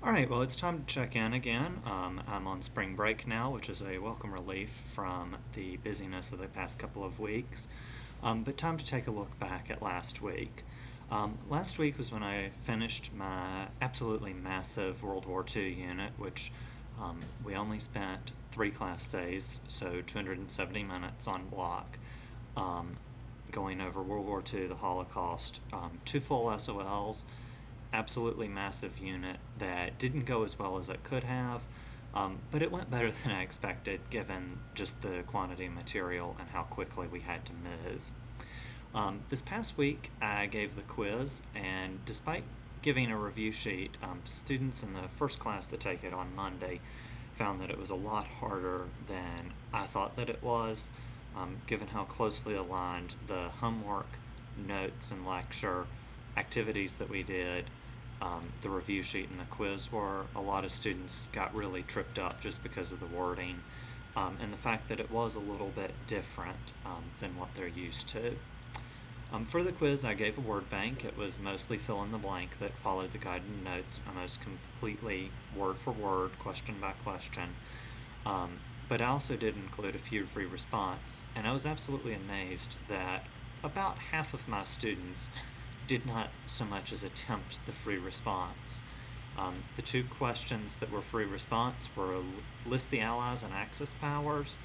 All right, well, it's time to check in again. I'm on spring break now, which is a welcome relief from the busyness of the past couple of weeks. But time to take a look back at last week. Last week was when I finished my absolutely massive World War II unit, which we only spent 3 class days, so 270 minutes on block, um, going over World War II, the Holocaust, 2 full SOLs, absolutely massive unit that didn't go as well as it could have, but it went better than I expected given just the quantity of material and how quickly we had to move. This past week, I gave the quiz, and despite giving a review sheet, students in the first class that take it on Monday found that it was a lot harder than I thought that it was, given how closely aligned the homework, notes, and lecture activities that we did, the review sheet and the quiz were. A lot of students got really tripped up just because of the wording, and the fact that it was a little bit different than what they're used to. For the quiz, I gave a word bank. It was mostly fill in the blank that followed the guided notes, almost completely word for word, question by question. But I also did include a few free response, and I was absolutely amazed that about half of my students did not so much as attempt the free response. The 2 questions that were free response were list the Allies and Axis powers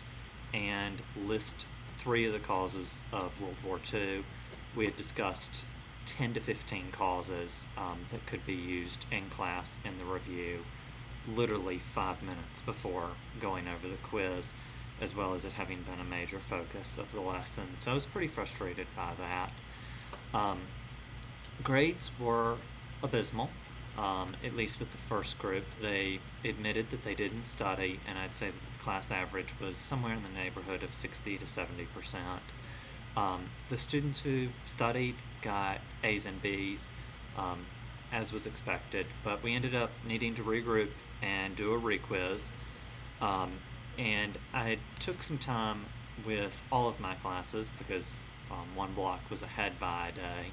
and list 3 of the causes of World War II. We had discussed 10 to 15 causes that could be used in class in the review, literally 5 minutes before going over the quiz, as well as it having been a major focus of the lesson. So I was pretty frustrated by that. Grades were abysmal, at least with the first group. They admitted that they didn't study, and I'd say that the class average was somewhere in the neighborhood of 60 to 70%. The students who studied got A's and B's, as was expected, but we ended up needing to regroup and do a requiz. And I took some time with all of my classes because one block was ahead by a day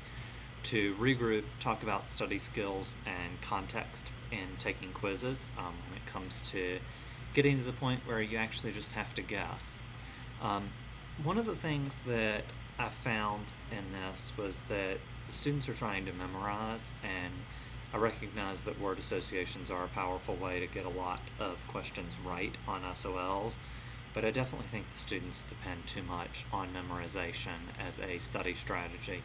to regroup, talk about study skills and context in taking quizzes when it comes to getting to the point where you actually just have to guess. One of the things that I found in this was that students are trying to memorize, and I recognize that word associations are a powerful way to get a lot of questions right on SOLs, but I definitely think the students depend too much on memorization as a study strategy,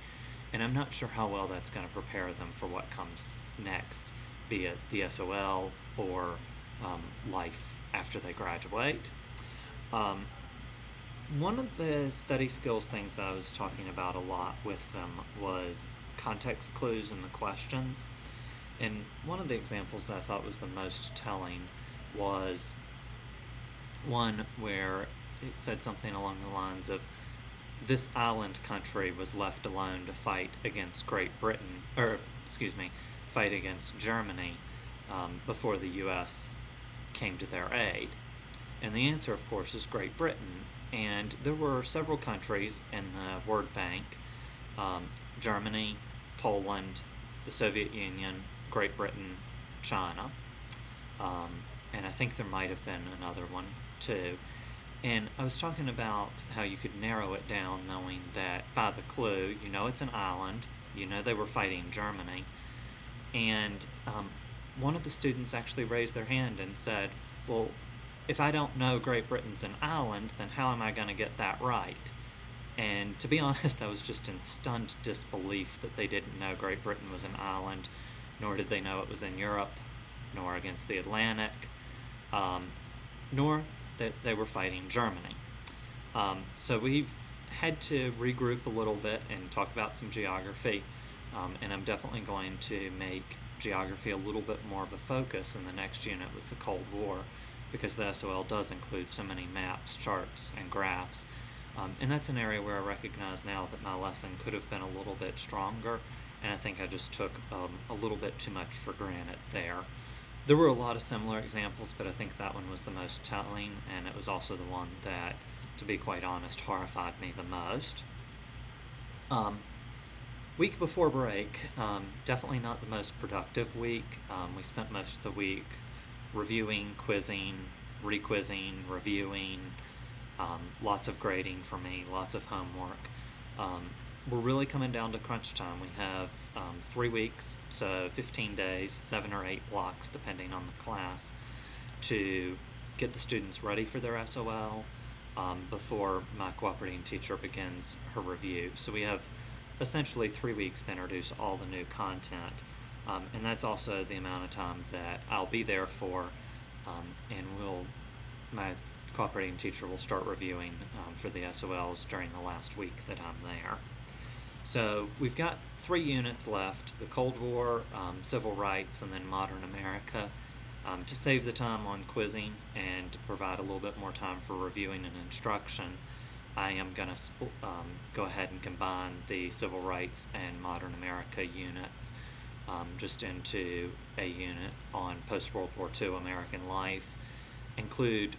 and I'm not sure how well that's going to prepare them for what comes next, be it the SOL or life after they graduate. Um, One of the study skills things I was talking about a lot with them was context clues in the questions. And one of the examples that I thought was the most telling was one where it said something along the lines of this island country was left alone to fight against Great Britain, or excuse me, fight against Germany before the U.S. came to their aid. And the answer, of course, is Great Britain. And there were several countries in the word bank: Germany, Poland, the Soviet Union, Great Britain, China. And I think there might have been another one too. And I was talking about how you could narrow it down knowing that by the clue, you know it's an island, you know they were fighting Germany. And one of the students actually raised their hand and said, well, if I don't know Great Britain's an island, then how am I going to get that right? And to be honest, I was just in stunned disbelief that they didn't know Great Britain was an island, nor did they know it was in Europe, nor against the Atlantic, nor that they were fighting Germany. So we've had to regroup a little bit and talk about some geography, and I'm definitely going to make geography a little bit more of a focus in the next unit with the Cold War, because the SOL does include so many maps, charts, and graphs. And that's an area where I recognize now that my lesson could have been a little bit stronger, and I think I just took a little bit too much for granted there. There were a lot of similar examples, but I think that one was the most telling, and it was also the one that, to be quite honest, horrified me the most. Um, Week before break, definitely not the most productive week. We spent most of the week reviewing, quizzing, requizzing, reviewing, lots of grading for me, lots of homework. Um, we're really coming down to crunch time. We have 3 weeks, so 15 days, 7 or 8 blocks, depending on the class, to get the students ready for their SOL before my cooperating teacher begins her review. So we have essentially 3 weeks to introduce all the new content. And that's also the amount of time that I'll be there for, and my cooperating teacher will start reviewing for the SOLs during the last week that I'm there. So we've got 3 units left: the Cold War, Civil Rights, and then Modern America. To save the time on quizzing and to provide a little bit more time for reviewing and instruction, I am going to go ahead and combine the Civil Rights and Modern America units just into a unit on post-World War II American life, include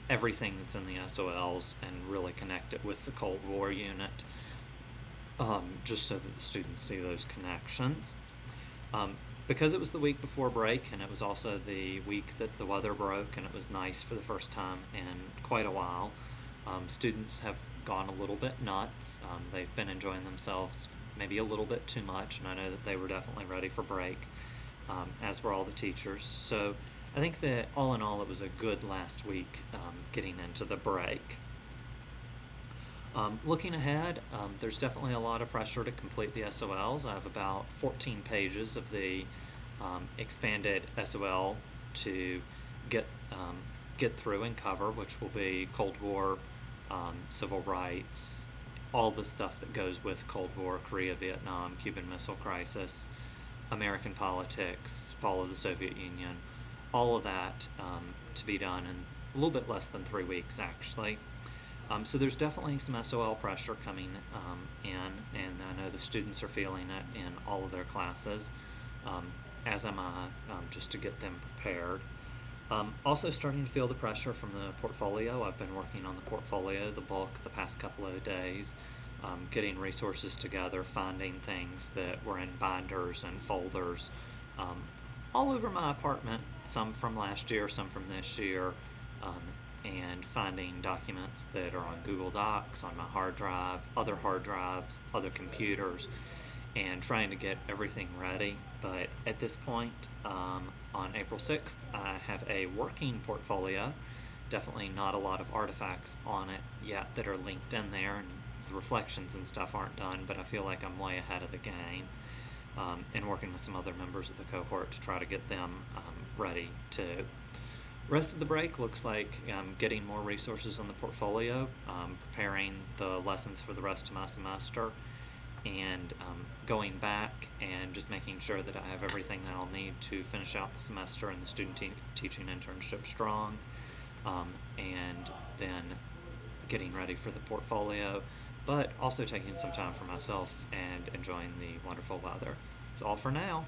everything that's in the SOLs, and really connect it with the Cold War unit, just so that the students see those connections. Because it was the week before break, and it was also the week that the weather broke, and it was nice for the first time in quite a while, students have gone a little bit nuts. They've been enjoying themselves maybe a little bit too much, and I know that they were definitely ready for break, as were all the teachers. So I think that all in all, it was a good last week getting into the break. Looking ahead, there's definitely a lot of pressure to complete the SOLs. I have about 14 pages of the expanded SOL to get through and cover, which will be Cold War, Civil Rights, all the stuff that goes with Cold War, Korea, Vietnam, Cuban Missile Crisis, American politics, fall of the Soviet Union, all of that to be done in a little bit less than 3 weeks, actually. So there's definitely some SOL pressure coming in, and I know the students are feeling it in all of their classes, as am I, just to get them prepared. Also starting to feel the pressure from the portfolio. I've been working on the portfolio, the book, the past couple of days, getting resources together, finding things that were in binders and folders all over my apartment, some from last year, some from this year, and finding documents that are on Google Docs, on my hard drive, other hard drives, other computers, and trying to get everything ready. But at this point, on April 6th, I have a working portfolio. Definitely not a lot of artifacts on it yet that are linked in there, and the reflections and stuff aren't done, but I feel like I'm way ahead of the game, and working with some other members of the cohort to try to get them ready too. Rest of the break looks like getting more resources on the portfolio, preparing the lessons for the rest of my semester, and going back and just making sure that I have everything that I'll need to finish out the semester and the student teaching internship strong, and then getting ready for the portfolio, but also taking some time for myself and enjoying the wonderful weather. That's all for now.